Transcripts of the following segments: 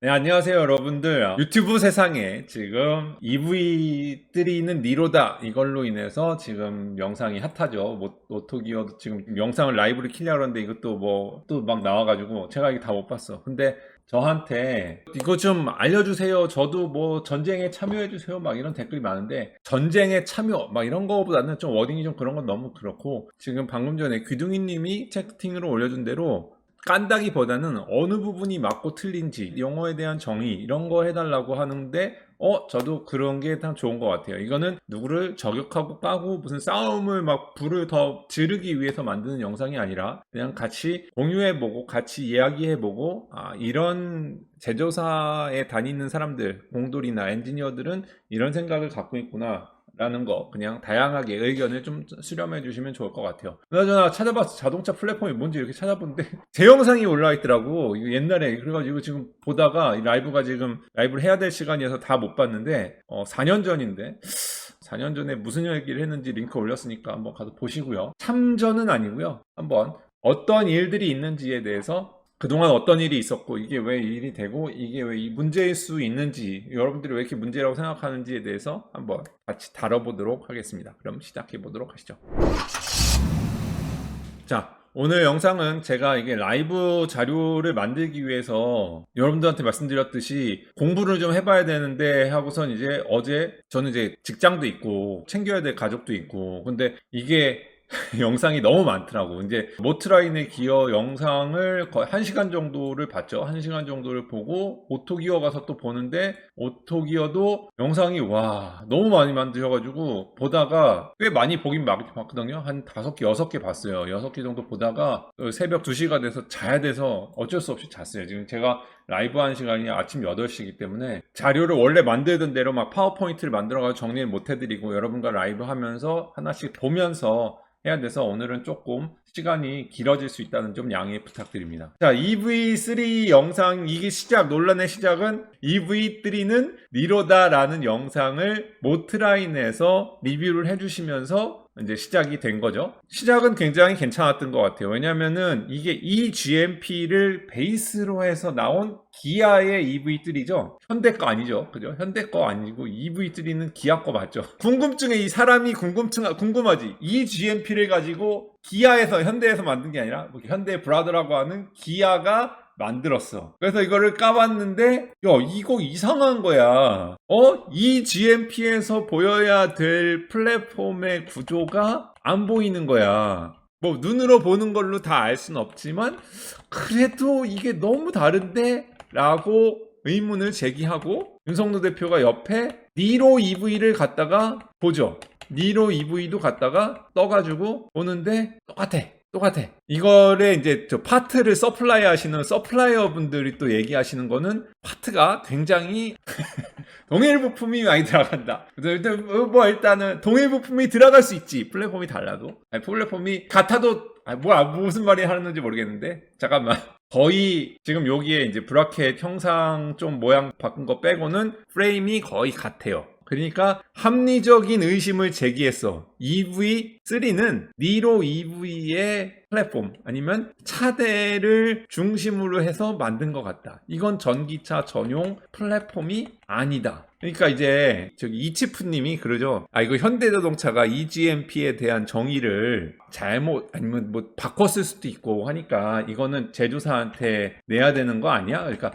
네, 안녕하세요, 여러분들. 유튜브 세상에 지금 EV들이 있는 니로다. 이걸로 인해서 지금 영상이 핫하죠. 모토기어도 지금 영상을 라이브를 키려고 하는데 이것도 뭐 또 막 나와가지고 제가 이게 다 못 봤어. 근데 저한테 이거 좀 알려주세요. 저도 뭐 전쟁에 참여해주세요. 막 이런 댓글이 많은데 전쟁에 참여 막 이런 거보다는 좀 워딩이 좀 그런 건 너무 그렇고 지금 방금 전에 귀둥이님이 채팅으로 올려준 대로 깐다기보다는 어느 부분이 맞고 틀린지 영어에 대한 정의 이런 거 해달라고 하는데 저도 그런 게 참 좋은 것 같아요. 이거는 누구를 저격하고 까고 무슨 싸움을 막 불을 더 지르기 위해서 만드는 영상이 아니라 그냥 같이 공유해보고 같이 이야기해보고 이런 제조사에 다니는 사람들 공돌이나 엔지니어들은 이런 생각을 갖고 있구나 라는 거 그냥 다양하게 의견을 좀 수렴해 주시면 좋을 것 같아요. 그나저나 찾아봤어. 자동차 플랫폼이 뭔지 이렇게 찾아보는데 제 영상이 올라와 있더라고. 이거 옛날에 그래가지고 지금 보다가 이 라이브가 지금 라이브를 해야 될 시간이어서 다 못 봤는데 4년 전인데 4년 전에 무슨 얘기를 했는지 링크 올렸으니까 한번 가서 보시고요. 참전은 아니고요. 한번 어떤 일들이 있는지에 대해서 그동안 어떤 일이 있었고 이게 왜 일이 되고 이게 왜 이 문제일 수 있는지 여러분들이 왜 이렇게 문제라고 생각하는지에 대해서 한번 같이 다뤄보도록 하겠습니다. 그럼 시작해 보도록 하시죠. 자, 오늘 영상은 제가 이게 라이브 자료를 만들기 위해서 여러분들한테 말씀드렸듯이 공부를 좀 해봐야 되는데 하고선 이제 어제 저는 이제 직장도 있고 챙겨야 될 가족도 있고 근데 이게 영상이 너무 많더라고. 이제 모트라인의 기어 영상을 거의 1시간 정도를 봤죠. 1시간 정도를 보고 오토기어 가서 또 보는데 오토기어도 영상이 와 너무 많이 만드셔가지고 보다가 꽤 많이 보긴 봤거든요. 한 5개, 6개 봤어요. 6개 정도 보다가 새벽 2시가 돼서 자야 돼서 어쩔 수 없이 잤어요. 지금 제가 라이브 하는 시간이 아침 8시이기 때문에 자료를 원래 만들던 대로 막 파워포인트를 만들어가지고 정리를 못 해드리고 여러분과 라이브 하면서 하나씩 보면서 해야 돼서 오늘은 조금 시간이 길어질 수 있다는 좀 양해 부탁드립니다. 자, EV3 영상 이게 논란의 시작은 EV3는 니로다라는 영상을 모트라인에서 리뷰를 해주시면서 이제 시작이 된 거죠. 시작은 굉장히 괜찮았던 것 같아요. 왜냐면은 이게 eGMP를 베이스로 해서 나온 기아의 EV3죠. 현대 거 아니죠. 그죠? 현대 거 아니고 EV3는 기아 거 맞죠. 궁금증에 이 사람이 궁금하지. eGMP를 가지고 기아에서 현대에서 만든 게 아니라 현대 브라더라고 하는 기아가 만들었어. 그래서 이거를 까봤는데 야 이거 이상한 거야. 이 GMP에서 보여야 될 플랫폼의 구조가 안 보이는 거야. 뭐 눈으로 보는 걸로 다 알 수는 없지만 그래도 이게 너무 다른데? 라고 의문을 제기하고 윤석노 대표가 옆에 니로 EV를 갖다가 보죠. 니로 EV도 갖다가 떠가지고 보는데 똑같아. 이거를 이제 저 파트를 서플라이 하시는 서플라이어 분들이 또 얘기하시는 거는 파트가 굉장히 동일 부품이 많이 들어간다. 뭐 일단은 동일 부품이 들어갈 수 있지. 플랫폼이 달라도. 아니, 플랫폼이 같아도 무슨 말이 하는지 모르겠는데 잠깐만. 거의 지금 여기에 이제 브라켓 형상 좀 모양 바꾼 거 빼고는 프레임이 거의 같아요. 그러니까 합리적인 의심을 제기했어. EV3는 니로 EV의 플랫폼 아니면 차대를 중심으로 해서 만든 것 같다. 이건 전기차 전용 플랫폼이 아니다. 그러니까 이제 저기 이치프님이 그러죠. 이거 현대자동차가 eGMP에 대한 정의를 잘못 아니면 뭐 바꿨을 수도 있고 하니까 이거는 제조사한테 내야 되는 거 아니야? 그러니까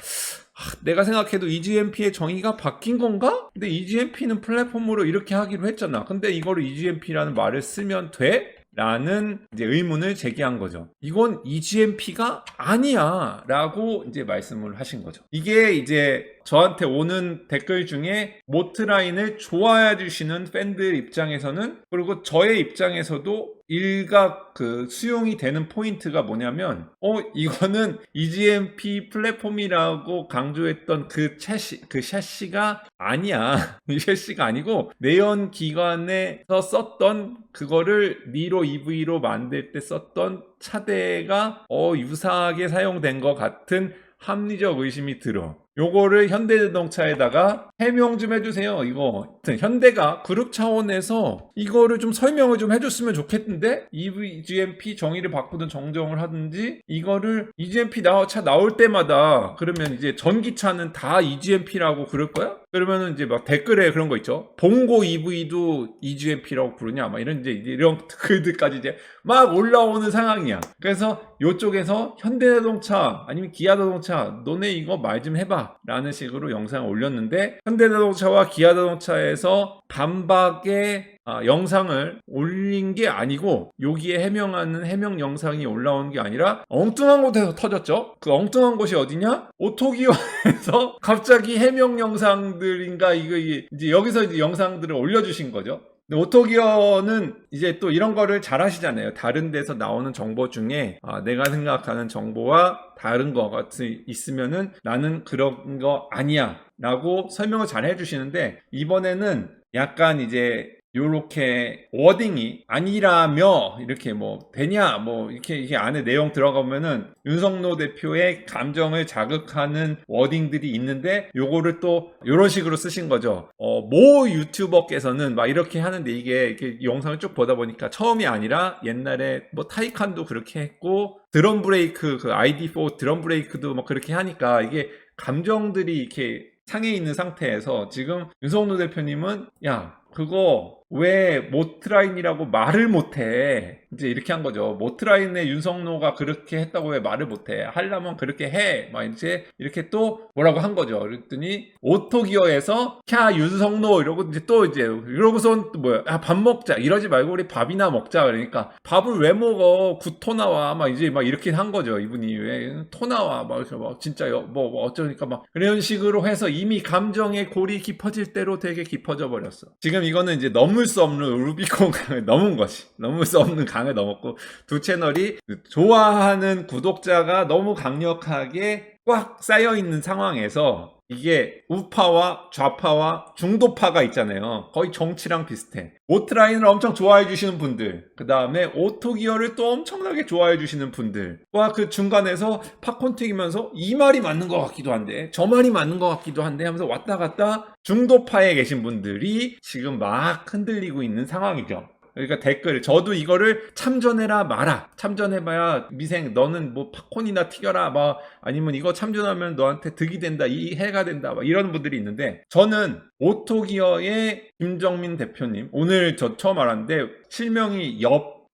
내가 생각해도 eGMP의 정의가 바뀐 건가? 근데 eGMP는 플랫폼으로 이렇게 하기로 했잖아. 근데 이거를 eGMP라는 말을 쓰면 돼? 라는 이제 의문을 제기한 거죠. 이건 eGMP가 아니야 라고 이제 말씀을 하신 거죠. 이게 이제 저한테 오는 댓글 중에 모트라인을 좋아해 주시는 팬들 입장에서는 그리고 저의 입장에서도 일각 수용이 되는 포인트가 뭐냐면 이거는 eGMP 플랫폼이라고 강조했던 그 샤시가 아니야. 이 샤시가 아니고 내연기관에서 썼던 그거를 니로 EV로 만들 때 썼던 차대가 유사하게 사용된 것 같은 합리적 의심이 들어. 요거를 현대자동차에다가 해명 좀 해주세요. 이거 현대가 그룹 차원에서 이거를 좀 설명을 좀 해줬으면 좋겠는데 EGMP 정의를 바꾸든 정정을 하든지 이거를 EGMP 차 나올 때마다 그러면 이제 전기차는 다 EGMP라고 그럴 거야? 그러면은 이제 막 댓글에 그런 거 있죠. 봉고 EV도 EGMP라고 부르냐? 막 이런 글들까지 이제 막 올라오는 상황이야. 그래서 요쪽에서 현대자동차 아니면 기아자동차 너네 이거 말 좀 해봐 라는 식으로 영상을 올렸는데 현대자동차와 기아자동차에서 반박의 영상을 올린 게 아니고 여기에 해명하는 해명 영상이 올라오는 게 아니라 엉뚱한 곳에서 터졌죠. 그 엉뚱한 곳이 어디냐? 오토기어에서 갑자기 해명 영상들인가 이거 이제 여기서 이제 영상들을 올려주신 거죠. 근데 오토기어는 이제 또 이런 거를 잘 하시잖아요. 다른 데서 나오는 정보 중에 내가 생각하는 정보와 다른 거 같이 있으면은 나는 그런 거 아니야 라고 설명을 잘 해주시는데 이번에는 약간 이제 요렇게 워딩이 아니라며 이렇게 뭐 되냐 뭐 이렇게 안에 내용 들어가보면은 윤석노 대표의 감정을 자극하는 워딩들이 있는데 요거를 또 요런 식으로 쓰신 거죠. 모 유튜버께서는 막 이렇게 하는데 이게 영상을 쭉 보다 보니까 처음이 아니라 옛날에 뭐 타이칸도 그렇게 했고 드럼 브레이크 그 ID4 드럼 브레이크도 막 그렇게 하니까 이게 감정들이 이렇게 상해 있는 상태에서 지금 윤석노 대표님은 야 그거 왜 모트라인이라고 말을 못해? 이제 이렇게 한 거죠. 모트라인에 윤석노가 그렇게 했다고 왜 말을 못해? 하려면 그렇게 해. 막 이제 이렇게 또 뭐라고 한 거죠. 그랬더니 오토기어에서 캬 윤석노 이러고 이제 또 이제 이러고선 또 뭐야? 밥 먹자. 이러지 말고 우리 밥이나 먹자. 그러니까 밥을 왜 먹어? 구토 나와. 막 이제 막 이렇게 한 거죠. 이분이 왜 토 나와. 막 진짜 뭐 어쩌니까 막 이런 식으로 해서 이미 감정의 골이 깊어질 대로 되게 깊어져 버렸어. 지금 이거는 이제 넘을 수 없는 루비콘 강을 넘은 것이 넘을 수 없는 강을 넘었고 두 채널이 좋아하는 구독자가 너무 강력하게 꽉 쌓여 있는 상황에서 이게 우파와 좌파와 중도파가 있잖아요. 거의 정치랑 비슷해. 오트라인을 엄청 좋아해 주시는 분들, 그 다음에 오토기어를 또 엄청나게 좋아해 주시는 분들과 그 중간에서 팝콘 튀기면서 이 말이 맞는 것 같기도 한데 저 말이 맞는 것 같기도 한데 하면서 왔다 갔다 중도파에 계신 분들이 지금 막 흔들리고 있는 상황이죠. 그러니까 댓글 저도 이거를 참전해라 마라 참전해봐야 미생 너는 뭐 팝콘이나 튀겨라 막 아니면 이거 참전하면 너한테 득이 된다 이 해가 된다 막 이런 분들이 있는데 저는 오토기어의 김정민 대표님 오늘 저 처음 알았는데 실명이 옆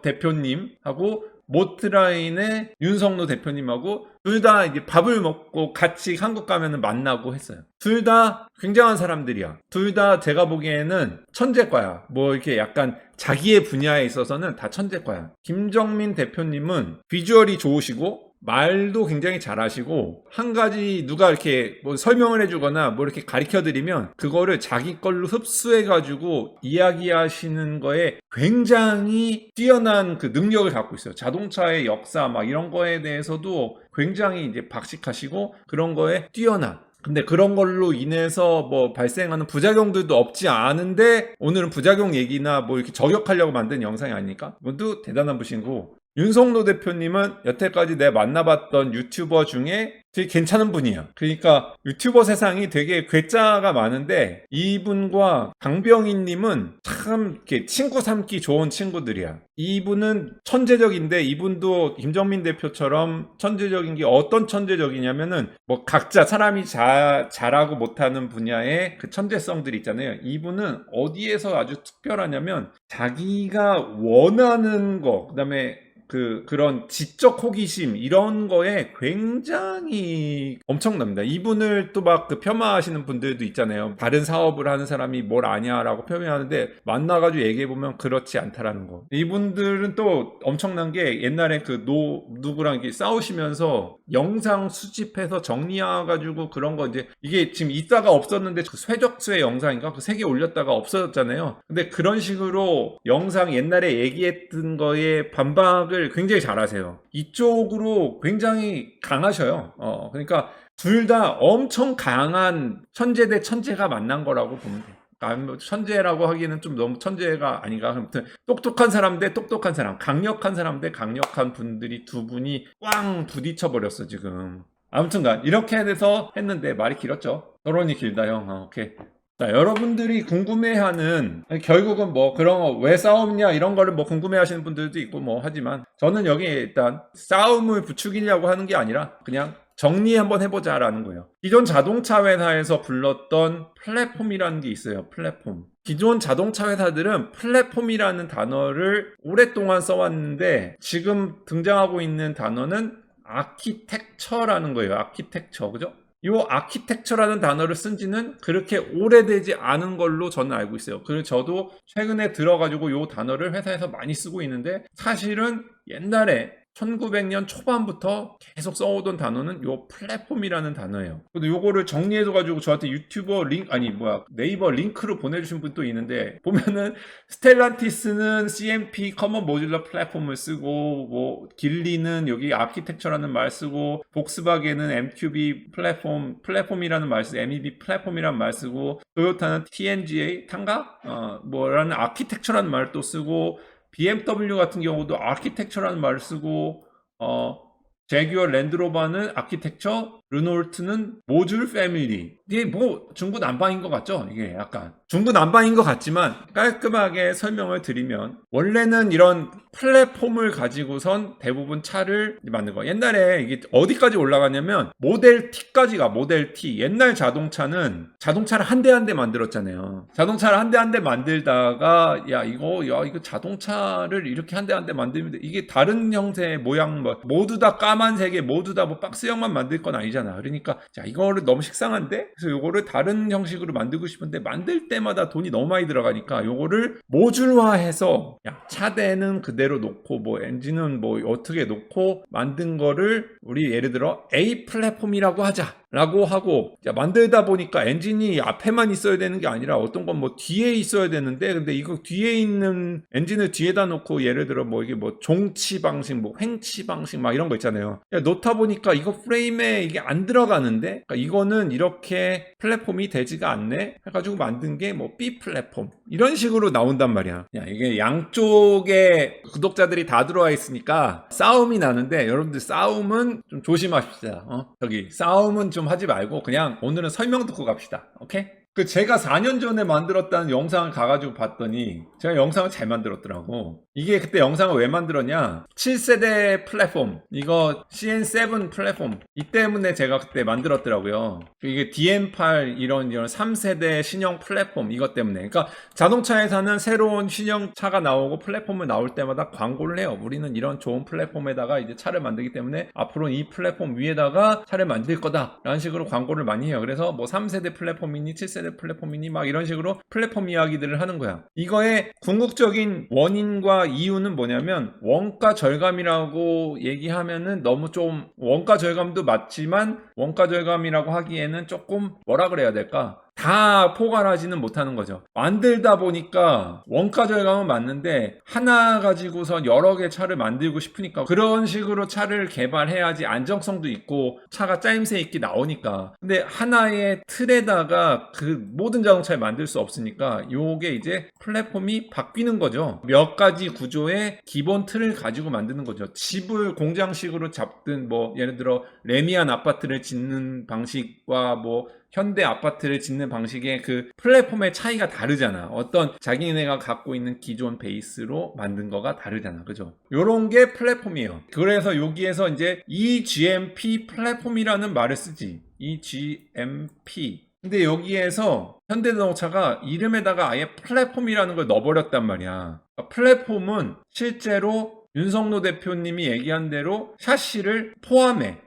대표님하고 모트라인의 윤석노 대표님하고 둘 다 이제 밥을 먹고 같이 한국 가면은 만나고 했어요. 둘 다 굉장한 사람들이야. 둘 다 제가 보기에는 천재과야. 뭐 이렇게 약간 자기의 분야에 있어서는 다 천재과야. 김정민 대표님은 비주얼이 좋으시고 말도 굉장히 잘하시고 한 가지 누가 이렇게 뭐 설명을 해주거나 뭐 이렇게 가르쳐드리면 그거를 자기 걸로 흡수해가지고 이야기하시는 거에 굉장히 뛰어난 그 능력을 갖고 있어요. 자동차의 역사 막 이런 거에 대해서도 굉장히 이제 박식하시고 그런 거에 뛰어난 근데 그런 걸로 인해서 뭐 발생하는 부작용들도 없지 않은데 오늘은 부작용 얘기나 뭐 이렇게 저격하려고 만든 영상이 아니니까 모두 대단한 분이고 윤석노 대표님은 여태까지 내가 만나봤던 유튜버 중에 되게 괜찮은 분이야. 그러니까 유튜버 세상이 되게 괴짜가 많은데 이분과 강병희님은 참 이렇게 친구 삼기 좋은 친구들이야. 이분은 천재적인데 이분도 김정민 대표처럼 천재적인 게 어떤 천재적이냐면은 뭐 각자 사람이 잘하고 못하는 분야의 그 천재성들이 있잖아요. 이분은 어디에서 아주 특별하냐면 자기가 원하는 거 그다음에 그런 지적 호기심 이런 거에 굉장히 엄청납니다. 이분을 또 막 그 폄하하시는 분들도 있잖아요. 다른 사업을 하는 사람이 뭘 아냐라고 폄하하는데 만나가지고 얘기해보면 그렇지 않다라는 거. 이분들은 또 엄청난 게 옛날에 그 누구랑 이렇게 싸우시면서 영상 수집해서 정리해가지고 그런 거 이게 지금 있다가 없었는데 그 쇠적수의 영상인가? 그 3개 올렸다가 없어졌잖아요. 근데 그런 식으로 영상 옛날에 얘기했던 거에 반박을 굉장히 잘하세요. 이쪽으로 굉장히 강하셔요. 그러니까 둘 다 엄청 강한 천재 대 천재가 만난 거라고 보면 돼요. 천재라고 하기에는 좀 너무 천재가 아닌가. 아무튼 똑똑한 사람 대 똑똑한 사람, 강력한 사람 대 강력한 분들이 두 분이 꽝 부딪혀 버렸어 지금. 아무튼간 이렇게 해서 했는데 말이 길었죠. 토론이 길다 형. 오케이. 자, 여러분들이 궁금해하는 결국은 뭐 그런 거 왜 싸움냐 이런 거를 뭐 궁금해하시는 분들도 있고 뭐 하지만 저는 여기에 일단 싸움을 부추기려고 하는 게 아니라 그냥 정리 한번 해보자라는 거예요. 기존 자동차 회사에서 불렀던 플랫폼이라는 게 있어요. 플랫폼. 기존 자동차 회사들은 플랫폼이라는 단어를 오랫동안 써왔는데 지금 등장하고 있는 단어는 아키텍처라는 거예요. 아키텍처. 그죠? 이 아키텍처라는 단어를 쓴 지는 그렇게 오래되지 않은 걸로 저는 알고 있어요. 그리고 저도 최근에 들어가지고 이 단어를 회사에서 많이 쓰고 있는데 사실은 옛날에 1900년 초반부터 계속 써오던 단어는 요 플랫폼이라는 단어예요. 근데 요거를 정리해줘가지고 저한테 유튜버 네이버 링크로 보내주신 분도 있는데 보면은 스텔란티스는 CMP 커먼 모듈러 플랫폼을 쓰고 뭐 길리는 여기 아키텍처라는 말 쓰고 복스바겐은 MQB 플랫폼이라는 말 쓰고 MEB 플랫폼이라는 말 쓰고 토요타는 TNGA 뭐라는 아키텍처라는 말을 또 쓰고 BMW 같은 경우도 아키텍처라는 말을 쓰고 제규어 랜드로버는 아키텍처, 르노르트는 모듈 패밀리. 이게 뭐 중구난방인 것 같죠? 이게 약간 중구난방인 것 같지만 깔끔하게 설명을 드리면 원래는 이런 플랫폼을 가지고선 대부분 차를 만든 거예요. 옛날에 이게 어디까지 올라가냐면 모델 T까지 가. 모델 T. 옛날 자동차는 자동차를 한 대 한 대 만들었잖아요. 자동차를 한 대 한 대 만들다가 이거 자동차를 이렇게 한 대 한 대 만들면 이게 다른 형태의 모양 모두 다 까만색에 모두 다 뭐 박스형만 만들 건 아니잖아. 그러니까 자 이거를 너무 식상한데 그래서 요거를 다른 형식으로 만들고 싶은데 만들 때마다 돈이 너무 많이 들어가니까 요거를 모듈화해서 차대는 그대로 놓고 뭐 엔진은 뭐 어떻게 놓고 만든 거를 우리 예를 들어 A 플랫폼이라고 하자 라고 하고 만들다 보니까 엔진이 앞에만 있어야 되는 게 아니라 어떤 건 뭐 뒤에 있어야 되는데 근데 이거 뒤에 있는 엔진을 뒤에다 놓고 예를 들어 뭐 이게 뭐 종치 방식 뭐 횡치 방식 막 이런 거 있잖아요. 놓다 보니까 이거 프레임에 이게 안 들어가는데 그러니까 이거는 이렇게 플랫폼이 되지가 않네 해가지고 만든 게 뭐 B 플랫폼 이런 식으로 나온단 말이야. 이게 양쪽에 구독자들이 다 들어와 있으니까 싸움이 나는데 여러분들 싸움은 좀 조심하십시다. 싸움은 좀 하지 말고 그냥 오늘은 설명 듣고 갑시다. 오케이? 제가 4년 전에 만들었다는 영상을 가가지고 봤더니 제가 영상을 잘 만들었더라고. 이게 그때 영상을 왜 만들었냐? 7세대 플랫폼 이거 CN7 플랫폼 이 때문에 제가 그때 만들었더라고요. 이게 DM8 이런 3세대 신형 플랫폼 이것 때문에. 그러니까 자동차 회사는 새로운 신형 차가 나오고 플랫폼을 나올 때마다 광고를 해요. 우리는 이런 좋은 플랫폼에다가 이제 차를 만들기 때문에 앞으로는 이 플랫폼 위에다가 차를 만들 거다 라는 식으로 광고를 많이 해요. 그래서 뭐 3세대 플랫폼이니 7세대 플랫폼이니 막 이런 식으로 플랫폼 이야기들을 하는 거야. 이거의 궁극적인 원인과 이유는 뭐냐면 원가 절감이라고 얘기하면은 너무 좀 원가 절감도 맞지만 원가 절감이라고 하기에는 조금 뭐라 그래야 될까? 다 포괄하지는 못하는 거죠. 만들다 보니까 원가 절감은 맞는데 하나 가지고선 여러 개 차를 만들고 싶으니까 그런 식으로 차를 개발해야지 안정성도 있고 차가 짜임새 있게 나오니까. 근데 하나의 틀에다가 그 모든 자동차를 만들 수 없으니까 요게 이제 플랫폼이 바뀌는 거죠. 몇 가지 구조의 기본 틀을 가지고 만드는 거죠. 집을 공장식으로 잡든 뭐 예를 들어 레미안 아파트를 짓는 방식과 뭐 현대 아파트를 짓는 방식의 그 플랫폼의 차이가 다르잖아. 어떤 자기네가 갖고 있는 기존 베이스로 만든 거가 다르잖아. 그죠? 요런 게 플랫폼이에요. 그래서 여기에서 이제 eGMP 플랫폼이라는 말을 쓰지. eGMP. 근데 여기에서 현대자동차가 이름에다가 아예 플랫폼이라는 걸 넣어버렸단 말이야. 플랫폼은 실제로 윤석노 대표님이 얘기한 대로 샤시를 포함해.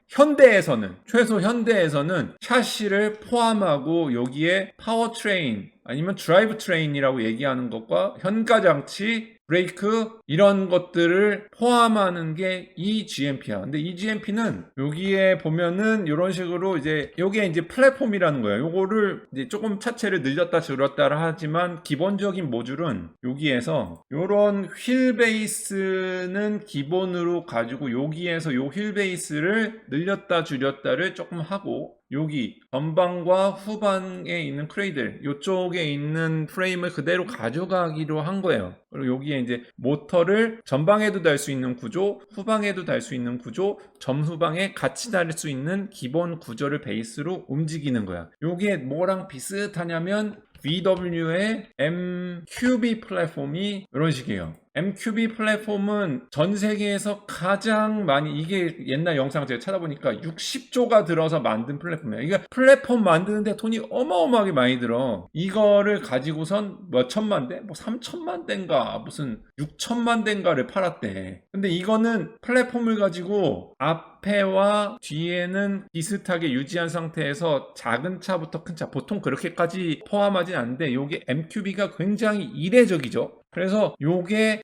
최소 현대에서는 샤시를 포함하고 여기에 파워트레인 아니면 드라이브 트레인이라고 얘기하는 것과 현가장치, 브레이크 이런 것들을 포함하는 게 eGMP야. 근데 eGMP는 여기에 보면은 이런 식으로 이제 요게 이제 플랫폼이라는 거예요. 요거를 이제 조금 차체를 늘렸다 줄였다 하지만 기본적인 모듈은 여기에서 요런 휠 베이스는 기본으로 가지고 여기에서 요 휠 베이스를 늘렸다 줄였다를 조금 하고 여기 전방과 후방에 있는 크레이들 이쪽에 있는 프레임을 그대로 가져가기로 한 거예요. 그리고 여기에 이제 모터를 전방에도 달 수 있는 구조, 후방에도 달 수 있는 구조, 전후방에 같이 달 수 있는 기본 구조를 베이스로 움직이는 거야. 이게 뭐랑 비슷하냐면 VW의 MQB 플랫폼이 이런 식이에요. MQB 플랫폼은 전 세계에서 가장 많이, 이게 옛날 영상 제가 찾아보니까 60조가 들어서 만든 플랫폼이에요. 이게 플랫폼 만드는데 돈이 어마어마하게 많이 들어. 이거를 가지고선 몇 천만 대? 뭐 3천만 대인가 무슨 6천만 대인가를 팔았대. 근데 이거는 플랫폼을 가지고 앞에와 뒤에는 비슷하게 유지한 상태에서 작은 차부터 큰 차, 보통 그렇게까지 포함하진 않는데 요게 MQB가 굉장히 이례적이죠. 그래서 요게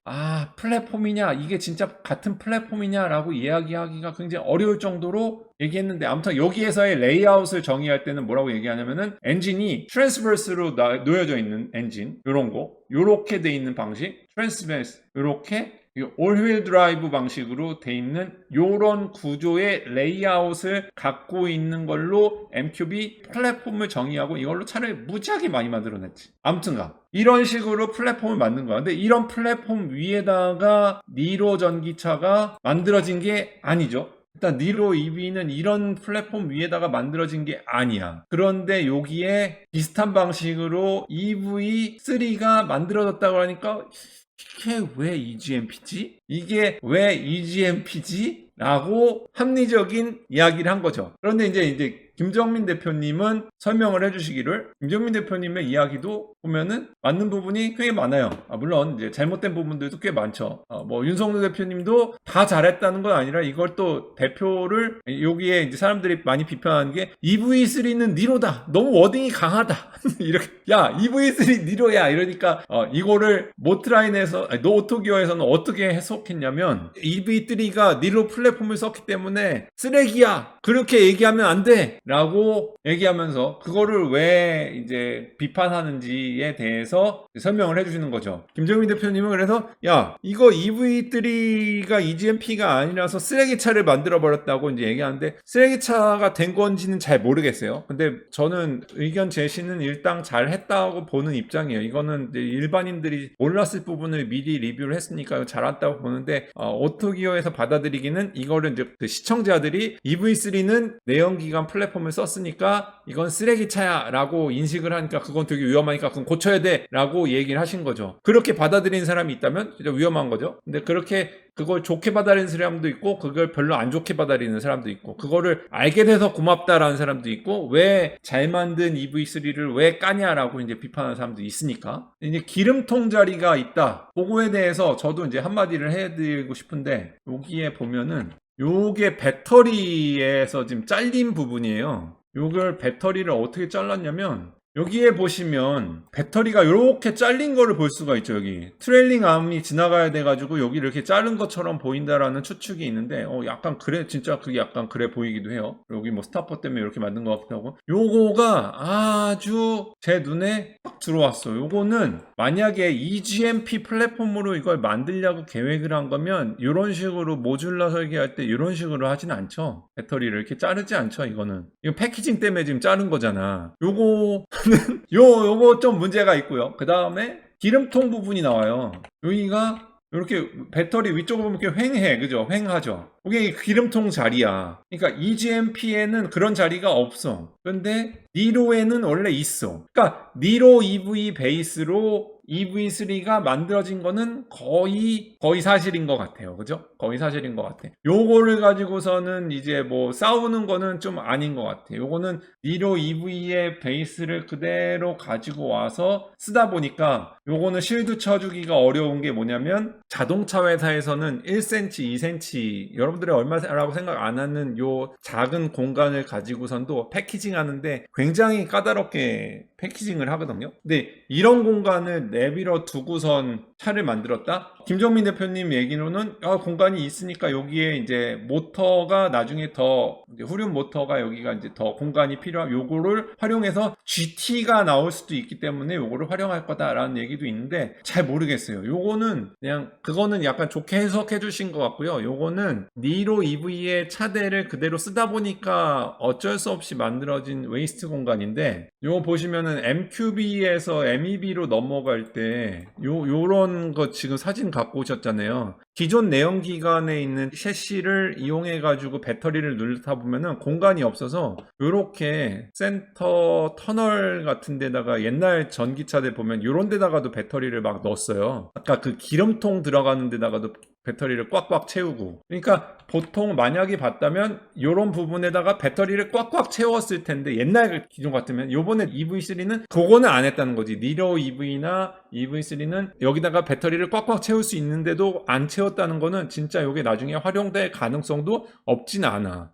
플랫폼이냐, 이게 진짜 같은 플랫폼이냐 라고 이야기하기가 굉장히 어려울 정도로 얘기했는데, 아무튼 여기에서의 레이아웃을 정의할 때는 뭐라고 얘기하냐면은 엔진이 트랜스버스로 놓여져 있는 엔진, 요런 거 요렇게 돼 있는 방식, 트랜스버스 요렇게 올휠 드라이브 방식으로 돼 있는 요런 구조의 레이아웃을 갖고 있는 걸로 MQB 플랫폼을 정의하고 이걸로 차를 무지하게 많이 만들어냈지. 아무튼가 이런 식으로 플랫폼을 만든 거야. 근데 이런 플랫폼 위에다가 니로 전기차가 만들어진 게 아니죠. 일단 니로 EV는 이런 플랫폼 위에다가 만들어진 게 아니야. 그런데 여기에 비슷한 방식으로 EV3가 만들어졌다고 하니까 이게 왜 EGMP지? 이게 왜 EGMP지? 라고 합리적인 이야기를 한 거죠. 그런데 이제 김정민 대표님은 설명을 해주시기를, 김정민 대표님의 이야기도 보면은 맞는 부분이 꽤 많아요. 물론 이제 잘못된 부분들도 꽤 많죠. 뭐 윤석열 대표님도 다 잘했다는 건 아니라 이걸 또 대표를, 여기에 이제 사람들이 많이 비판하는 게 EV3는 니로다, 너무 워딩이 강하다 이렇게, 야 EV3 니로야 이러니까 이거를 모트라인에서 노오토기어에서는 어떻게 해석했냐면, EV3가 니로 플랫폼을 썼기 때문에 쓰레기야, 그렇게 얘기하면 안 돼 라고 얘기하면서 그거를 왜 이제 비판하는지에 대해서 설명을 해주시는 거죠. 김정민 대표님은 그래서 야, 이거 EV3가 EGMP가 아니라서 쓰레기차를 만들어 버렸다고 이제 얘기하는데, 쓰레기차가 된 건지는 잘 모르겠어요. 근데 저는 의견 제시는 일단 잘 했다고 보는 입장이에요. 이거는 이제 일반인들이 몰랐을 부분을 미리 리뷰를 했으니까 잘했다고 보는데, 오토기어에서 받아들이기는 이거를 이제 그 시청자들이 EV3는 내연기관 플랫폼을 썼으니까 이건 쓰레기차야 라고 인식을 하니까 그건 되게 위험하니까 그건 고쳐야 돼 라고 얘기를 하신 거죠. 그렇게 받아들인 사람이 있다면 진짜 위험한 거죠. 근데 그렇게 그걸 좋게 받아들이는 사람도 있고 그걸 별로 안 좋게 받아들이는 사람도 있고, 그거를 알게 돼서 고맙다라는 사람도 있고, 왜 잘 만든 EV3를 왜 까냐라고 이제 비판하는 사람도 있으니까. 이제 기름통 자리가 있다, 그거에 대해서 저도 이제 한마디를 해드리고 싶은데, 여기에 보면은 요게 배터리에서 지금 잘린 부분이에요. 요걸 배터리를 어떻게 잘랐냐면, 여기에 보시면 배터리가 이렇게 잘린 거를 볼 수가 있죠. 여기 트레일링 암이 지나가야 돼가지고 여기를 이렇게 자른 것처럼 보인다라는 추측이 있는데, 약간 그래, 진짜 그게 약간 그래 보이기도 해요. 여기 뭐 스타퍼 때문에 이렇게 만든 것 같기도 하고, 요거가 아주 제 눈에 딱 들어왔어. 요거는 만약에 EGMP 플랫폼으로 이걸 만들려고 계획을 한 거면 이런 식으로 모듈러 설계할 때 이런 식으로 하진 않죠. 배터리를 이렇게 자르지 않죠. 이거 패키징 때문에 지금 자른 거잖아. 요거 좀 문제가 있고요. 그 다음에 기름통 부분이 나와요. 여기가 이렇게 배터리 위쪽으로 보면 이렇게 휑해, 그죠? 휑하죠. 이게 기름통 자리야. 그러니까 EGMP에는 그런 자리가 없어. 그런데 니로에는 원래 있어. 그러니까 니로 EV 베이스로 EV3가 만들어진 거는 거의 사실인 것 같아요. 그죠? 거의 사실인 것 같아. 요거를 가지고서는 이제 뭐 싸우는 거는 좀 아닌 것 같아. 요거는 니로 EV의 베이스를 그대로 가지고 와서 쓰다 보니까, 요거는 실드 쳐주기가 어려운 게 뭐냐면, 자동차 회사에서는 1cm, 2cm, 여러분들이 얼마라고 생각 안 하는 요 작은 공간을 가지고선도 패키징 하는데 굉장히 까다롭게 패키징을 하거든요. 근데 이런 공간을 내밀어 두고선 차를 만들었다? 김정민 대표님 얘기로는 공간이 있으니까 여기에 이제 모터가 나중에 더 후륜 모터가 여기가 이제 더 공간이 필요한, 요거를 활용해서 GT가 나올 수도 있기 때문에 요거를 활용할 거다라는 얘기도 있는데 잘 모르겠어요. 요거는 그냥 그거는 약간 좋게 해석해 주신 것 같고요. 요거는 니로 EV의 차대를 그대로 쓰다 보니까 어쩔 수 없이 만들어진 웨이스트 공간인데, 요거 보시면은 MQB에서 MEB로 넘어갈 때 요런 거 지금 사진 갖고 오셨잖아요. 기존 내연기관에 있는 셰시를 이용해 가지고 배터리를 눌러다 보면은 공간이 없어서 요렇게 센터 터널 같은 데다가 옛날 전기차들 보면 요런 데다가도 배터리를 막 넣었어요. 아까 그 기름통 들어가는 데다가도 배터리를 꽉꽉 채우고. 그러니까 보통 만약에 봤다면 요런 부분에다가 배터리를 꽉꽉 채웠을 텐데, 옛날 기종 같으면 요번에 EV3는 그거는 안 했다는 거지. 니로 EV나 EV3는 여기다가 배터리를 꽉꽉 채울 수 있는데도 안 채웠다는 거는 진짜 요게 나중에 활용될 가능성도 없진 않아.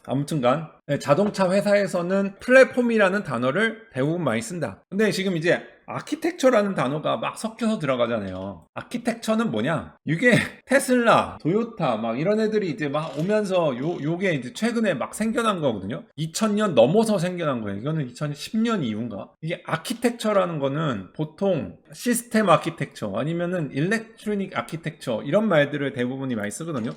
아무튼간 자동차 회사에서는 플랫폼이라는 단어를 대부분 많이 쓴다. 근데 지금 이제 아키텍처라는 단어가 막 섞여서 들어가잖아요. 아키텍처는 뭐냐? 이게 테슬라, 도요타 막 이런 애들이 이제 막 오면서 요게 이제 최근에 막 생겨난 거거든요. 2000년 넘어서 생겨난 거예요. 이거는 2010년 이후인가? 이게 아키텍처라는 거는 보통 시스템 아키텍처 아니면은 일렉트로닉 아키텍처 이런 말들을 대부분이 많이 쓰거든요.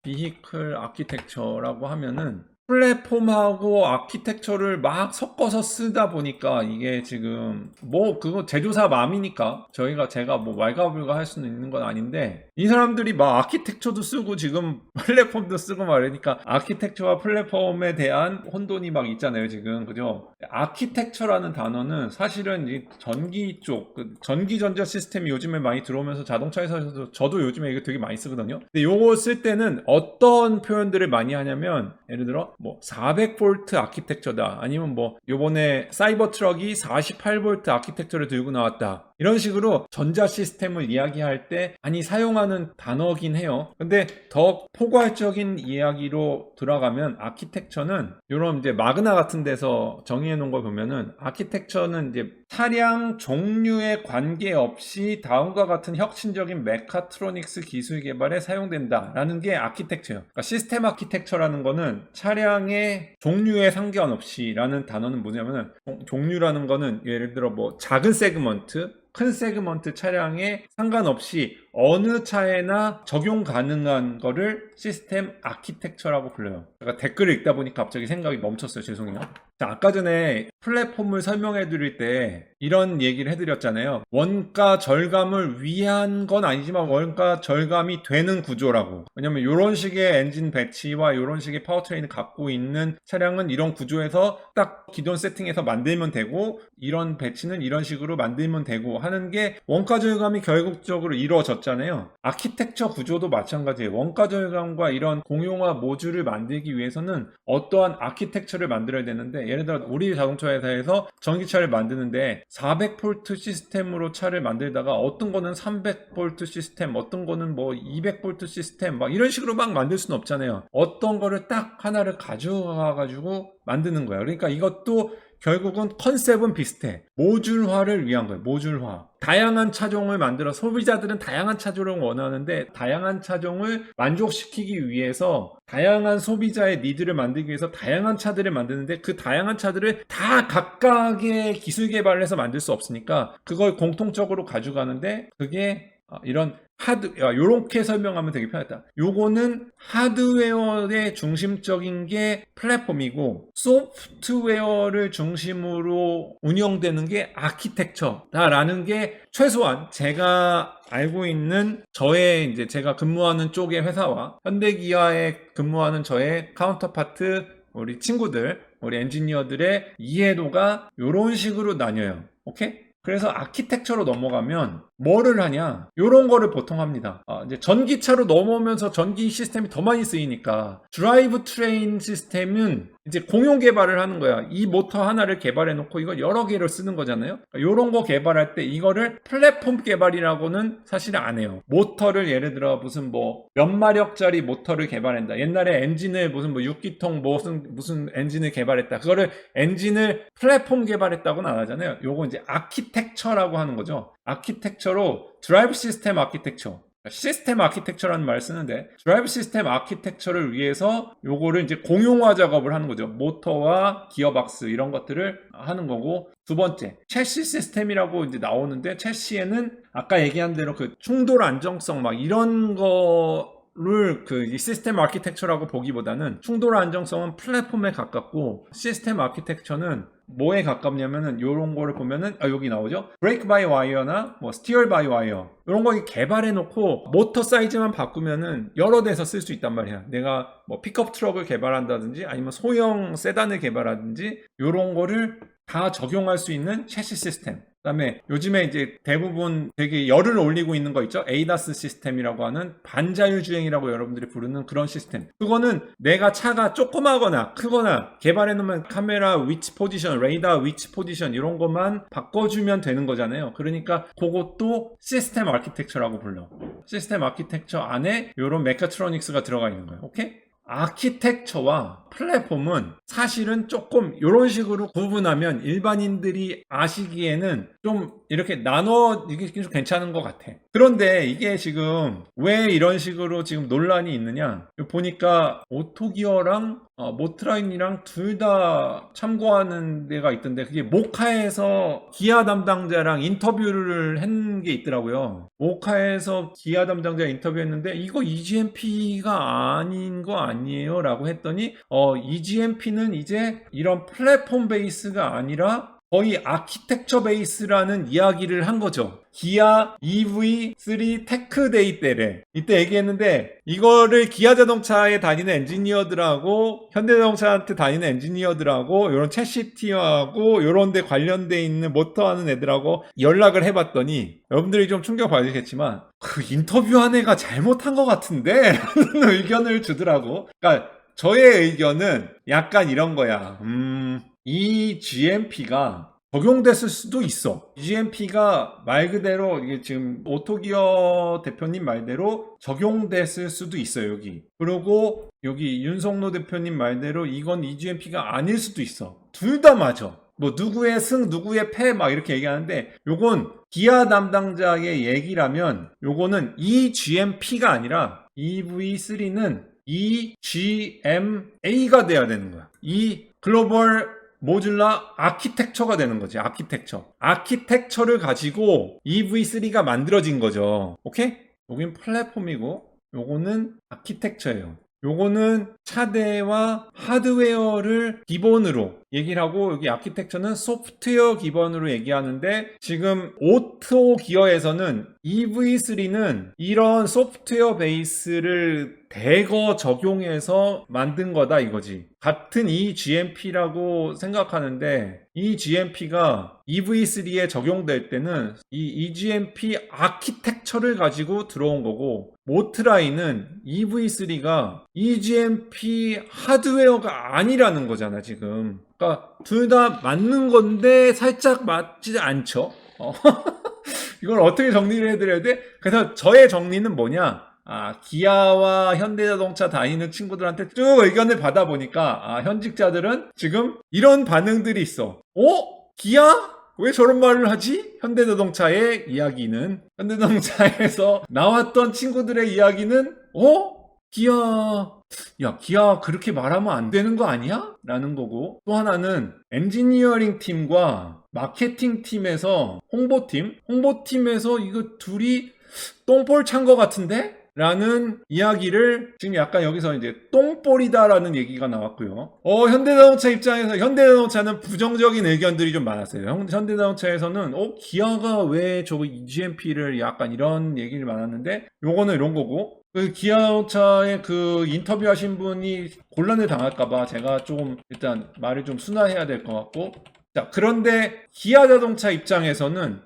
비히클 아키텍처라고 하면은 플랫폼하고 아키텍처를 막 섞어서 쓰다 보니까 이게 지금 뭐 그거 제조사 마음이니까 제가 뭐 왈가불가 할 수는 있는 건 아닌데, 이 사람들이 막 아키텍처도 쓰고 지금 플랫폼도 쓰고 말이니까 아키텍처와 플랫폼에 대한 혼돈이 막 있잖아요 지금. 그죠? 아키텍처라는 단어는 사실은 이 전기 쪽 전기 전자 시스템이 요즘에 많이 들어오면서 자동차 회사에서도 저도 요즘에 이거 되게 많이 쓰거든요. 근데 요거 쓸 때는 어떤 표현들을 많이 하냐면, 예를 들어 뭐 400V 아키텍처다, 아니면 뭐 요번에 사이버 트럭이 48V 아키텍처를 들고 나왔다, 이런 식으로 전자 시스템을 이야기할 때 많이 사용하는 단어긴 해요. 근데 더 포괄적인 이야기로 들어가면 아키텍처는 요런 이제 마그나 같은 데서 정의해 놓은 걸 보면은, 아키텍처는 이제 차량 종류에 관계없이 다음과 같은 혁신적인 메카트로닉스 기술 개발에 사용된다라는 게 아키텍처예요. 그러니까 시스템 아키텍처라는 거는 차량의 종류에 상관없이 라는 단어는 뭐냐면은, 종류라는 거는 예를 들어 뭐 작은 세그먼트, 큰 세그먼트 차량에 상관없이 어느 차에나 적용 가능한 거를 시스템 아키텍처라고 불러요. 제가 댓글을 읽다 보니까 갑자기 생각이 멈췄어요. 죄송해요. 자, 아까 전에 플랫폼을 설명해 드릴 때 이런 얘기를 해드렸잖아요. 원가 절감을 위한 건 아니지만 원가 절감이 되는 구조라고. 왜냐면 이런 식의 엔진 배치와 이런 식의 파워트레인을 갖고 있는 차량은 이런 구조에서 딱 기존 세팅해서 만들면 되고, 이런 배치는 이런 식으로 만들면 되고 하는 게 원가 절감이 결국적으로 이루어졌잖아요. 아키텍처 구조도 마찬가지예요. 원가 절감과 이런 공용화 모듈을 만들기 위해서는 어떠한 아키텍처를 만들어야 되는데, 예를 들어 우리 자동차 회사에서 전기차를 만드는데 400V 시스템으로 차를 만들다가 어떤 거는 300V 시스템, 어떤 거는 뭐 200V 시스템 막 이런 식으로 막 만들 수는 없잖아요. 어떤 거를 딱 하나를 가져가 가지고 만드는 거예요. 그러니까 이것도 결국은 컨셉은 비슷해. 모듈화를 위한 거예요. 모듈화. 다양한 차종을 만들어, 소비자들은 다양한 차종을 원하는데 다양한 차종을 만족시키기 위해서 다양한 소비자의 니드를 만들기 위해서 다양한 차들을 만드는데, 그 다양한 차들을 다 각각의 기술 개발을 해서 만들 수 없으니까 그걸 공통적으로 가져가는데, 그게 이런 요렇게 설명하면 되게 편하다. 요거는 하드웨어의 중심적인 게 플랫폼이고, 소프트웨어를 중심으로 운영되는 게 아키텍처다라는 게 최소한 제가 알고 있는 저의 이제 제가 근무하는 쪽의 회사와 현대기아에 근무하는 저의 카운터파트 우리 친구들, 우리 엔지니어들의 이해도가 요런 식으로 나뉘어요. 오케이? 그래서 아키텍처로 넘어가면 뭐를 하냐? 요런 거를 보통 합니다. 이제 전기차로 넘어오면서 전기 시스템이 더 많이 쓰이니까 드라이브 트레인 시스템은 이제 공용 개발을 하는 거야. 이 모터 하나를 개발해 놓고 이걸 여러 개를 쓰는 거잖아요. 요런 거 개발할 때 이거를 플랫폼 개발이라고는 사실 안 해요. 모터를 예를 들어 무슨 뭐 몇 마력짜리 모터를 개발한다. 옛날에 엔진을 무슨 뭐 6기통 무슨 엔진을 개발했다. 그거를 엔진을 플랫폼 개발했다고는 안 하잖아요. 요거 이제 아키텍처라고 하는 거죠. 아키텍처로 드라이브 시스템 아키텍처, 시스템 아키텍처라는 말을 쓰는데, 드라이브 시스템 아키텍처를 위해서 요거를 이제 공용화 작업을 하는 거죠. 모터와 기어박스 이런 것들을 하는 거고, 두 번째 채시 시스템이라고 이제 나오는데, 채시에는 아까 얘기한 대로 그 충돌 안정성 막 이런 거 이 시스템 아키텍처라고 보기보다는 충돌 안정성은 플랫폼에 가깝고 시스템 아키텍처는 뭐에 가깝냐면은 요런 거를 보면은 여기 나오죠. 브레이크 바이 와이어나 뭐 스티어 바이 와이어 이런 거 개발해 놓고 모터 사이즈만 바꾸면은 여러 데서 쓸 수 있단 말이야. 내가 뭐 픽업 트럭을 개발한다든지 아니면 소형 세단을 개발하든지 요런 거를 다 적용할 수 있는 채시 시스템. 그다음에 요즘에 이제 대부분 되게 열을 올리고 있는 거 있죠? 에이다스 시스템이라고 하는 반자율주행이라고 여러분들이 부르는 그런 시스템. 그거는 내가 차가 조그마거나 크거나 개발해 놓으면 카메라 위치 포지션, 레이더 위치 포지션 이런 것만 바꿔주면 되는 거잖아요. 그러니까 그것도 시스템 아키텍처라고 불러. 시스템 아키텍처 안에 이런 메카트로닉스가 들어가 있는 거예요. 오케이? 아키텍처와 플랫폼은 사실은 조금 이런 식으로 구분하면 일반인들이 아시기에는 좀 이렇게 이게 좀 괜찮은 것 같아. 그런데 이게 지금 왜 이런 식으로 지금 논란이 있느냐? 보니까 오토기어랑 모트라인이랑 둘 다 참고하는 데가 있던데 그게 모카에서 기아 담당자랑 인터뷰를 한 게 있더라고요. 모카에서 기아 담당자 인터뷰했는데 이거 EGMP가 아닌 거 아니에요? 라고 했더니 EGMP는 이제 이런 플랫폼 베이스가 아니라 거의 아키텍처 베이스라는 이야기를 한 거죠. 기아 EV3 테크데이 때래. 이때 얘기했는데 이거를 기아 자동차에 다니는 엔지니어들하고 현대자동차한테 다니는 엔지니어들하고 이런 챗시티하고 이런 데 관련돼 있는 모터하는 애들하고 연락을 해봤더니 여러분들이 좀 충격 받으시겠지만 그 인터뷰한 애가 잘못한 것 같은데 라는 의견을 주더라고. 그러니까 저의 의견은 약간 이런 거야. 이 GMP가 적용됐을 수도 있어. GMP가 말 그대로 이게 지금 오토기어 대표님 말대로 적용됐을 수도 있어 여기. 그리고 여기 윤석노 대표님 말대로 이건 EGMP가 아닐 수도 있어. 둘 다 맞아. 뭐 누구의 승 누구의 패 막 이렇게 얘기하는데 요건 기아 담당자의 얘기라면 요거는 EGMP가 아니라 EV3는 EGMA가 돼야 되는 거야. 이 글로벌 모듈라 아키텍처가 되는 거지. 아키텍처를 가지고 EV3가 만들어진 거죠. 오케이? 여긴 플랫폼이고 요거는 아키텍처예요. 요거는 차대와 하드웨어를 기본으로 얘기를 하고 여기 아키텍처는 소프트웨어 기반으로 얘기하는데 지금 오토 기어에서는 EV3는 이런 소프트웨어 베이스를 대거 적용해서 만든 거다 이거지. 같은 EGMP라고 생각하는데 이 GMP가 EV3에 적용될 때는 이 EGMP 아키텍처를 가지고 들어온 거고 모트라인은 EV3가 EGMP 하드웨어가 아니라는 거잖아 지금. 그러니까 둘 다 맞는 건데 살짝 맞지 않죠. 이걸 어떻게 정리를 해드려야 돼? 그래서 저의 정리는 뭐냐? 기아와 현대자동차 다니는 친구들한테 쭉 의견을 받아보니까 현직자들은 지금 이런 반응들이 있어. 기아? 왜 저런 말을 하지? 현대자동차의 이야기는 현대자동차에서 나왔던 친구들의 이야기는 기아 그렇게 말하면 안 되는 거 아니야? 라는 거고 또 하나는 엔지니어링 팀과 마케팅 팀에서 홍보팀에서 이거 둘이 똥볼 찬 거 같은데? 라는 이야기를 지금 약간 여기서 이제 똥볼이다라는 얘기가 나왔고요. 현대자동차 입장에서 현대자동차는 부정적인 의견들이 좀 많았어요. 현대자동차에서는 기아가 왜 저거 EGMP를 약간 이런 얘기를 많았는데 요거는 이런 거고 그 기아자동차의 그 인터뷰하신 분이 곤란을 당할까봐 제가 조금 일단 말을 좀 순화해야 될 것 같고 자 그런데 기아자동차 입장에서는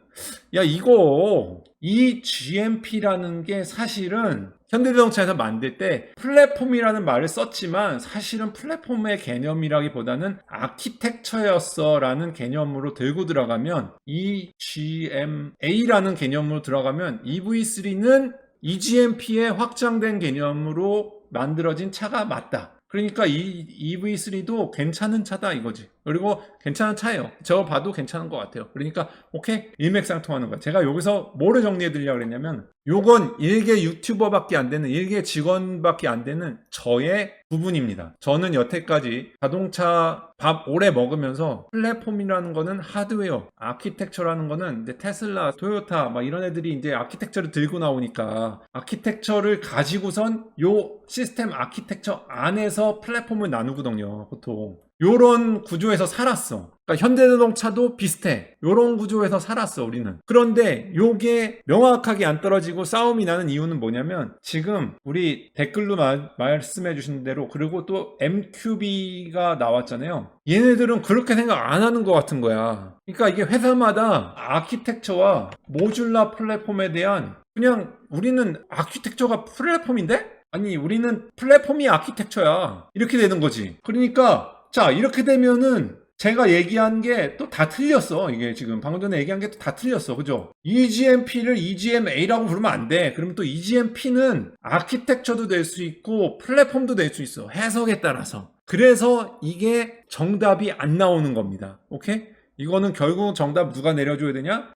이거 이 GMP라는 게 사실은 현대자동차에서 만들 때 플랫폼이라는 말을 썼지만 사실은 플랫폼의 개념이라기보다는 아키텍처였어 라는 개념으로 들고 들어가면 EGMA라는 개념으로 들어가면 EV3는 EGMP의 확장된 개념으로 만들어진 차가 맞다. 그러니까 이 EV3도 괜찮은 차다 이거지. 그리고 괜찮은 차예요. 저 봐도 괜찮은 것 같아요. 그러니까 오케이, 일맥상통하는 거야. 제가 여기서 뭐를 정리해 드리려고 그랬냐면, 요건 일개 유튜버밖에 안 되는, 일개 직원밖에 안 되는 저의 부분입니다. 저는 여태까지 자동차 밥 오래 먹으면서 플랫폼이라는 거는 하드웨어, 아키텍처라는 거는 이제 테슬라, 토요타 막 이런 애들이 이제 아키텍처를 들고 나오니까 아키텍처를 가지고선 요 시스템 아키텍처 안에서 플랫폼을 나누거든요, 보통. 요런 구조에서 살았어. 그러니까 현대자동차도 비슷해. 요런 구조에서 살았어, 우리는. 그런데 요게 명확하게 안 떨어지고 싸움이 나는 이유는 뭐냐면, 지금 우리 댓글로 말씀해 주신 대로, 그리고 또 MQB가 나왔잖아요. 얘네들은 그렇게 생각 안 하는 것 같은 거야. 그러니까 이게 회사마다 아키텍처와 모듈라 플랫폼에 대한, 그냥 우리는 아키텍처가 플랫폼인데? 아니, 우리는 플랫폼이 아키텍처야. 이렇게 되는 거지. 그러니까 자, 이렇게 되면은 제가 얘기한 게 또 다 틀렸어. 이게 지금 방금 전에 얘기한 게 또 다 틀렸어. 그죠? EGMP를 EGMA라고 부르면 안 돼. 그러면 또 EGMP는 아키텍처도 될 수 있고 플랫폼도 될 수 있어. 해석에 따라서. 그래서 이게 정답이 안 나오는 겁니다. 오케이? 이거는 결국 정답 누가 내려줘야 되냐?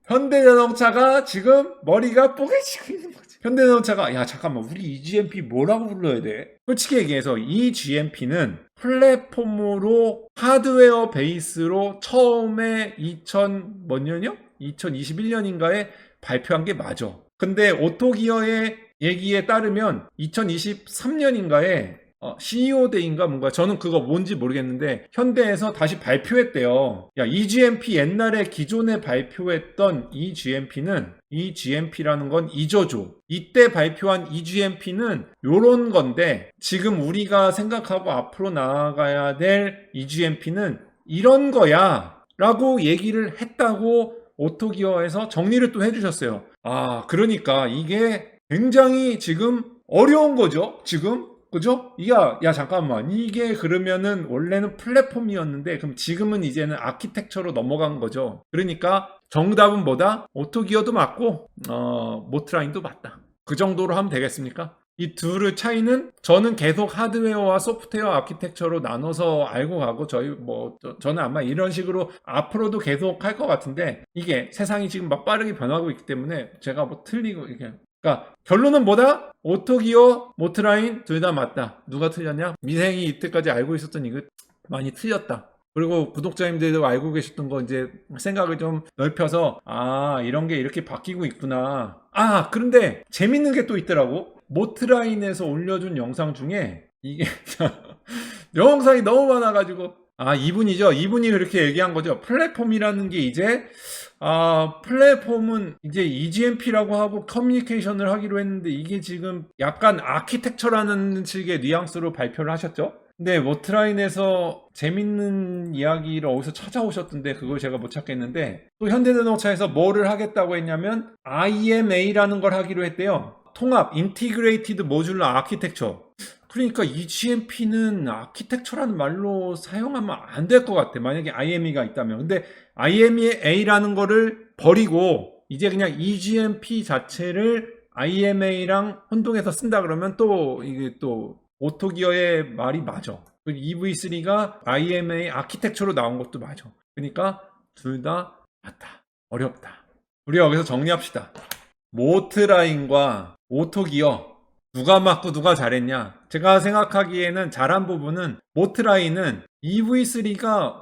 현대자동차가 지금 머리가 뽀개지고 있는 거지. 현대자동차가 야 잠깐만, 우리 EGMP 뭐라고 불러야 돼? 솔직히 얘기해서 EGMP는 플랫폼으로 하드웨어 베이스로 처음에 2000몇 년이요? 2021년인가에 발표한 게 맞아. 근데 오토기어의 얘기에 따르면 2023년인가에 CEO 데이인가 뭔가, 저는 그거 뭔지 모르겠는데 현대에서 다시 발표했대요. 야, EGMP 옛날에 기존에 발표했던 EGMP라는 건 잊어줘. 이때 발표한 EGMP는 요런 건데, 지금 우리가 생각하고 앞으로 나아가야 될 EGMP는 이런 거야 라고 얘기를 했다고 오토기어에서 정리를 또 해주셨어요. 아, 그러니까 이게 굉장히 지금 어려운 거죠, 지금. 그죠? 야, 잠깐만. 이게 그러면은 원래는 플랫폼이었는데, 그럼 지금은 이제는 아키텍처로 넘어간 거죠. 그러니까 정답은 뭐다? 오토기어도 맞고, 모트라인도 맞다. 그 정도로 하면 되겠습니까? 이 둘의 차이는 저는 계속 하드웨어와 소프트웨어 아키텍처로 나눠서 알고 가고, 저는 아마 이런 식으로 앞으로도 계속 할 것 같은데, 이게 세상이 지금 막 빠르게 변하고 있기 때문에 제가 뭐 틀리고, 이게. 그러니까 결론은 뭐다? 오토기어, 모트라인 둘 다 맞다. 누가 틀렸냐? 미생이 이때까지 알고 있었던 이거 많이 틀렸다. 그리고 구독자님들도 알고 계셨던 거 이제 생각을 좀 넓혀서, 아, 이런 게 이렇게 바뀌고 있구나. 아, 그런데 재밌는 게 또 있더라고. 모트라인에서 올려준 영상 중에 이게 영상이 너무 많아가지고, 아, 이분이죠. 이분이 그렇게 얘기한 거죠. 플랫폼이라는 게 이제, 플랫폼은 이제 EGMP라고 하고 커뮤니케이션을 하기로 했는데, 이게 지금 약간 아키텍처라는 식의 뉘앙스로 발표를 하셨죠. 근데 모트라인에서 재밌는 이야기를 어디서 찾아오셨던데 그걸 제가 못 찾겠는데, 또 현대자동차에서 뭐를 하겠다고 했냐면 IMA라는 걸 하기로 했대요. 통합, 인티그레이티드 모듈러 아키텍처. 그러니까 EGMP는 아키텍처라는 말로 사용하면 안 될 것 같아. 만약에 IME가 있다면. 근데 IMEA라는 거를 버리고 이제 그냥 EGMP 자체를 IMA랑 혼동해서 쓴다 그러면 또 이게 또 오토기어의 말이 맞아. EV3가 IMA 아키텍처로 나온 것도 맞아. 그러니까 둘 다 맞다. 어렵다. 우리 여기서 정리합시다. 모트라인과 오토기어 누가 맞고 누가 잘했냐? 제가 생각하기에는 잘한 부분은 모트라인은 EV3가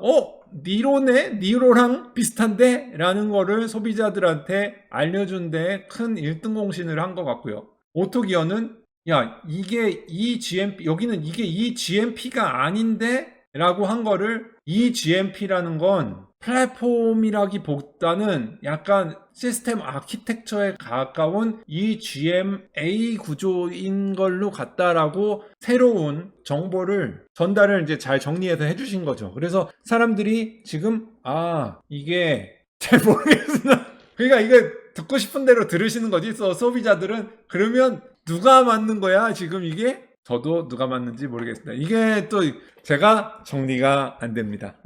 니로네? 니로랑 비슷한데? 라는 거를 소비자들한테 알려준 데 큰 1등 공신을 한 것 같고요. 오토기어는 야, 이게 EGMP, 여기는 이게 EGMP가 아닌데? 라고 한 거를, EGMP라는 건 플랫폼이라기보다는 약간 시스템 아키텍처에 가까운 EGMA 구조인 걸로 같다라고 새로운 정보를 전달을 이제 잘 정리해서 해주신 거죠. 그래서 사람들이 지금 이게 잘 모르겠으나 그러니까 이거 듣고 싶은 대로 들으시는 거지. 소비자들은 그러면 누가 맞는 거야 지금 이게? 저도 누가 맞는지 모르겠습니다. 이게 또 제가 정리가 안 됩니다.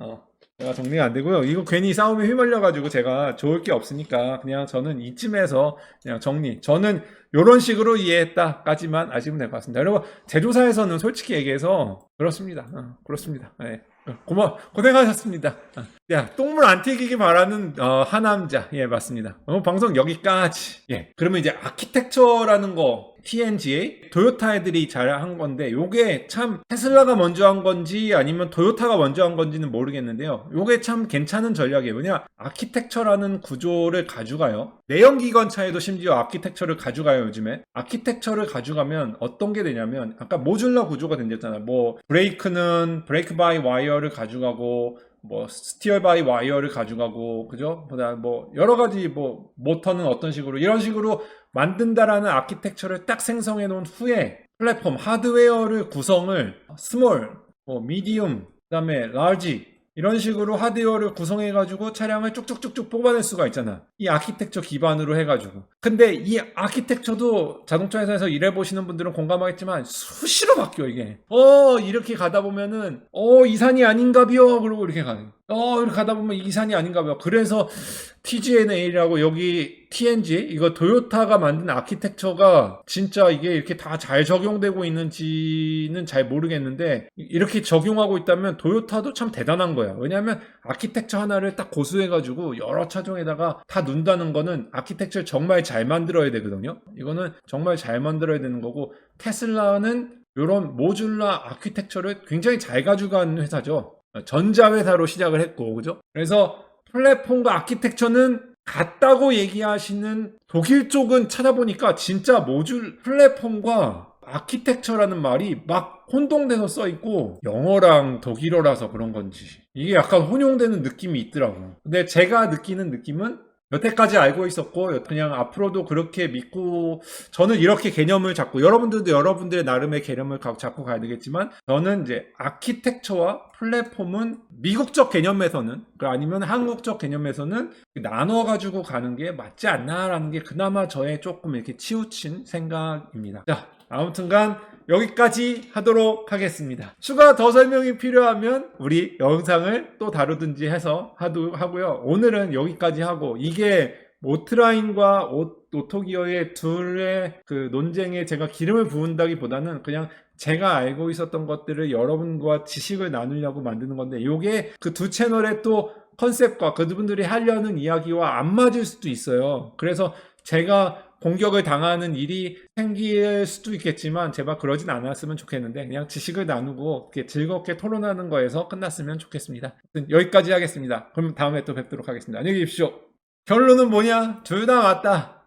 제가 정리가 안 되고요. 이거 괜히 싸움에 휘말려가지고 제가 좋을 게 없으니까 그냥 저는 이쯤에서 그냥 정리. 저는 이런 식으로 이해했다까지만 아시면 될 것 같습니다. 여러분 제조사에서는 솔직히 얘기해서 그렇습니다. 그렇습니다. 네. 고생하셨습니다. 야, 똥물 안 튀기기 바라는 하남자. 예, 맞습니다. 방송 여기까지. 예. 그러면 이제 아키텍처라는 거 TNGA 토요타 애들이 잘 한 건데 요게 참 테슬라가 먼저 한 건지 아니면 토요타가 먼저 한 건지는 모르겠는데요. 요게 참 괜찮은 전략이에요. 왜냐 아키텍처라는 구조를 가져가요. 내연기관차에도 심지어 아키텍처를 가져가요. 요즘에 아키텍처를 가져가면 어떤 게 되냐면 아까 모듈러 구조가 된댔잖아요. 뭐 브레이크는 브레이크 바이 와이어를 가져가고 뭐 스티어 바이 와이어를 가져가고 그죠? 뭐 여러 가지 뭐 모터는 어떤 식으로 이런 식으로 만든다라는 아키텍처를 딱 생성해 놓은 후에 플랫폼 하드웨어를 구성을 스몰, 미디움, 그다음에 라지 이런 식으로 하드웨어를 구성해 가지고 차량을 쭉쭉쭉쭉 뽑아낼 수가 있잖아. 이 아키텍처 기반으로 해 가지고. 근데 이 아키텍처도 자동차 회사에서 일해 보시는 분들은 공감하겠지만 수시로 바뀌어 이게. 이렇게 가다 보면은 이산이 아닌가비요. 그러고 이렇게 가는. 이렇게 가다 보면 이산이 아닌가비요. 그래서 TGNA라고 여기 TNG 이거 토요타가 만든 아키텍처가 진짜 이게 이렇게 다 잘 적용되고 있는지는 잘 모르겠는데 이렇게 적용하고 있다면 토요타도 참 대단한 거야. 왜냐하면 아키텍처 하나를 딱 고수해가지고 여러 차종에다가 다 넣는다는 거는 아키텍처를 정말 잘 만들어야 되거든요. 이거는 정말 잘 만들어야 되는 거고 테슬라는 이런 모듈러 아키텍처를 굉장히 잘 가져간 회사죠. 전자회사로 시작을 했고 그죠? 그래서 플랫폼과 아키텍처는 같다고 얘기하시는 독일 쪽은 찾아보니까 진짜 모듈 플랫폼과 아키텍처라는 말이 막 혼동돼서 써있고 영어랑 독일어라서 그런 건지 이게 약간 혼용되는 느낌이 있더라고. 근데 제가 느끼는 느낌은 여태까지 알고 있었고 그냥 앞으로도 그렇게 믿고 저는 이렇게 개념을 잡고 여러분들도 여러분들의 나름의 개념을 잡고 가야 되겠지만 저는 이제 아키텍처와 플랫폼은 미국적 개념에서는 아니면 한국적 개념에서는 나눠 가지고 가는 게 맞지 않나라는 게 그나마 저의 조금 이렇게 치우친 생각입니다. 자, 아무튼간 여기까지 하도록 하겠습니다. 추가 더 설명이 필요하면 우리 영상을 또 다루든지 해서 하고요. 오늘은 여기까지 하고 이게 오트라인과 오토기어의 둘의 그 논쟁에 제가 기름을 부은다기보다는 그냥 제가 알고 있었던 것들을 여러분과 지식을 나누려고 만드는 건데 이게 그 두 채널의 또 컨셉과 그분들이 하려는 이야기와 안 맞을 수도 있어요. 그래서 제가 공격을 당하는 일이 생길 수도 있겠지만 제발 그러진 않았으면 좋겠는데 그냥 지식을 나누고 이렇게 즐겁게 토론하는 거에서 끝났으면 좋겠습니다. 여기까지 하겠습니다. 그럼 다음에 또 뵙도록 하겠습니다. 안녕히 계십시오. 결론은 뭐냐? 둘 다 맞다.